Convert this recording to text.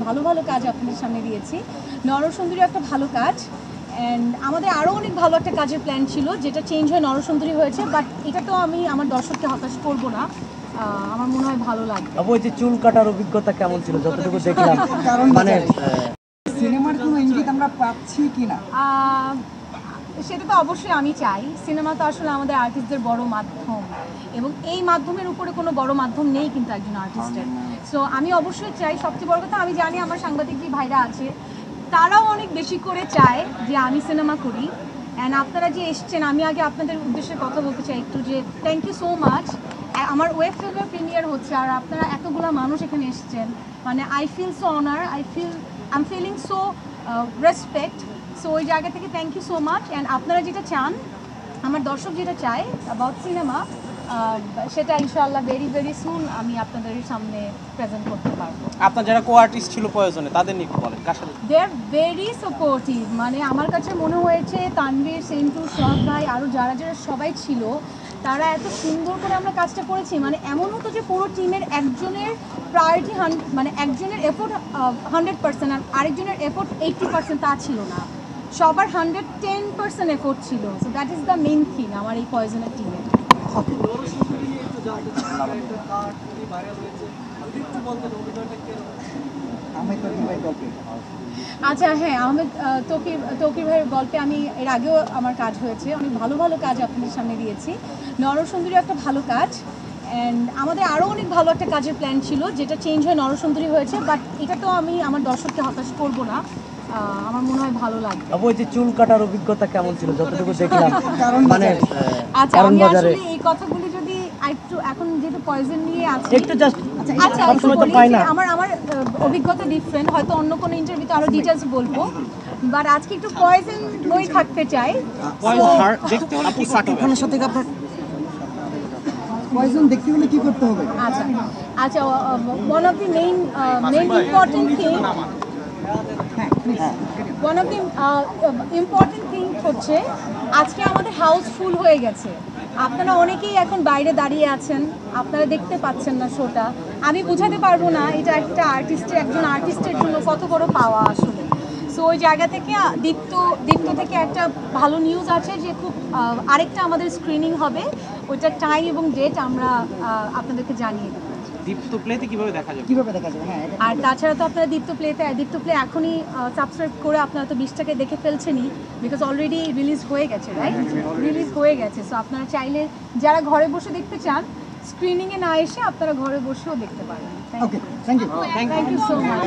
ভালো ভালো কাজ আপনাদের সামনে দিয়েছি। নরসুন্দরী একটা ভালো কাজ, অ্যান্ড আমাদের আরও অনেক ভালো একটা কাজের প্ল্যান ছিল যেটা চেঞ্জ হয়ে নরসুন্দরী হয়েছে, বাট এটা তো আমি আমার দর্শককে হতাশ করবো না, আমার মনে হয় ভালো লাগবে। ওই যে চুল কাটার অভিজ্ঞতা কেমন ছিল যতটুকু দেখলাম, মানে সিনেমার কোনো ইঙ্গিত আমরা পাচ্ছি কিনা? সেটা তো অবশ্যই আমি চাই। সিনেমা তো আসলে আমাদের আর্টিস্টদের বড় মাধ্যম, এবং এই মাধ্যমের উপরে কোনো বড় মাধ্যম নেই কিন্তু একজন আর্টিস্টের। সো আমি অবশ্যই চাই, সবচেয়ে বড় কথা আমি জানি আমার সাংবাদিক যে ভাইরা আছে তারাও অনেক বেশি করে চায় যে আমি সিনেমা করি। অ্যান্ড আপনারা যে এসছেন, আমি আগে আপনাদের উদ্দেশ্যে কথা বলতে চাই একটু, যে থ্যাংক ইউ সো মাচ। আমার ওয়েব ফিল্মের প্রিমিয়ার হচ্ছে আর আপনারা এতগুলো মানুষ এখানে এসছেন, মানে I feel so honour, I am feeling so respect. So ওই জায়গা থেকে thank you so much. And আপনারা যেটা চান, আমার দর্শক যেটা চায় অ্যাবাউট সিনেমা, সেটা ইনশাআল্লাহ ভেরি ভেরি সুন আমি আপনাদের সামনে প্রেজেন্ট করতে পারবো। আপনার যারা কো আর্টিস্ট ছিল প্রয়োজনে তাদের নিয়ে বলেন, কার সাথে? দে আর ভেরি সাপোর্টিভ। মানে আমার কাছে মনে হয়েছে তানভীর, সেন্টু, সোহাগ ভাই আরও যারা যারা সবাই ছিল, তারা এত সুন্দর করে আমরা কাজটা করেছি। মানে এমন হতো যে পুরো টিমের একজনের প্রায়োরিটি মানে একজনের এফোর্ট 100% আর আরেকজনের এফোর্ট 80% তা ছিল না, সবার 110% এফোর্ট ছিল। So that is the main thing আমার এই পয়জনের টিমে। আচ্ছা হ্যাঁ, আহমেদ তৌকির ভাইয়ের গল্পে আমি এর আগেও আমার কাজ হয়েছে, অনেক ভালো ভালো কাজ আপনাদের সামনে দিয়েছি। নরসুন্দরী একটা ভালো কাজ, অ্যান্ড আমাদের আরও অনেক ভালো একটা কাজের প্ল্যান ছিল যেটা চেঞ্জ হয়ে নরসুন্দরী হয়েছে, বাট এটা তো আমি আমার দর্শককে হতাশ করবো না, আমার মনে হয় ভালো লাগবে। ওই যে চুল কাটার অভিজ্ঞতা কেমন ছিল যতটুকু দেখলাম, মানে আচ্ছা আমি আসলে এই কথাগুলি যদি একটু, এখন যেহেতু পয়জন নিয়ে আছে একটু জাস্ট, আচ্ছা আমার অভিজ্ঞতা ডিফারেন্ট, হয়তো অন্য কোনো ইন্টারভিউতে আরো ডিটেইলস বলবো, বাট আজকে একটু পয়জন নই থাকতে চাই। দেখতে হলে কি সাকিব খানের সাথে আপনার পয়জন দেখতে হলে কি করতে হবে? আচ্ছা one of the main important thing হচ্ছে আজকে আমাদের হাউস ফুল হয়ে গেছে। আপনারা অনেকেই এখন বাইরে দাঁড়িয়ে আছেন, আপনারা দেখতে পাচ্ছেন না শোটা। আমি বোঝাতে পারবো না এটা একটা একজন আর্টিস্টের জন্য কত বড় পাওয়া আসলে। সো ওই জায়গা থেকে দীপ্ত থেকে একটা ভালো নিউজ আছে যে খুব আরেকটা আমাদের স্ক্রিনিং হবে, ওইটার টাইম এবং ডেট আমরা আপনাদেরকে জানিয়ে দেবো। দীপ্ত প্লেতে কিভাবে দেখা যাবে? হ্যাঁ, আর তাছাড়া তো আপনারা দীপ্ত প্লে এখনই সাবস্ক্রাইব করে আপনারা তো 20 টাকায় দেখে ফেলছেনই, বিকজ অলরেডি রিলিজ হয়ে গেছে, রাইট? রিলিজ হয়ে গেছে। সো আপনারা চাইলে যারা ঘরে বসে দেখতে চান, স্ক্রিনিংয়ে না এসে আপনারা ঘরে বসেও দেখতে পারেন। ওকে, থ্যাংক ইউ সো মাচ।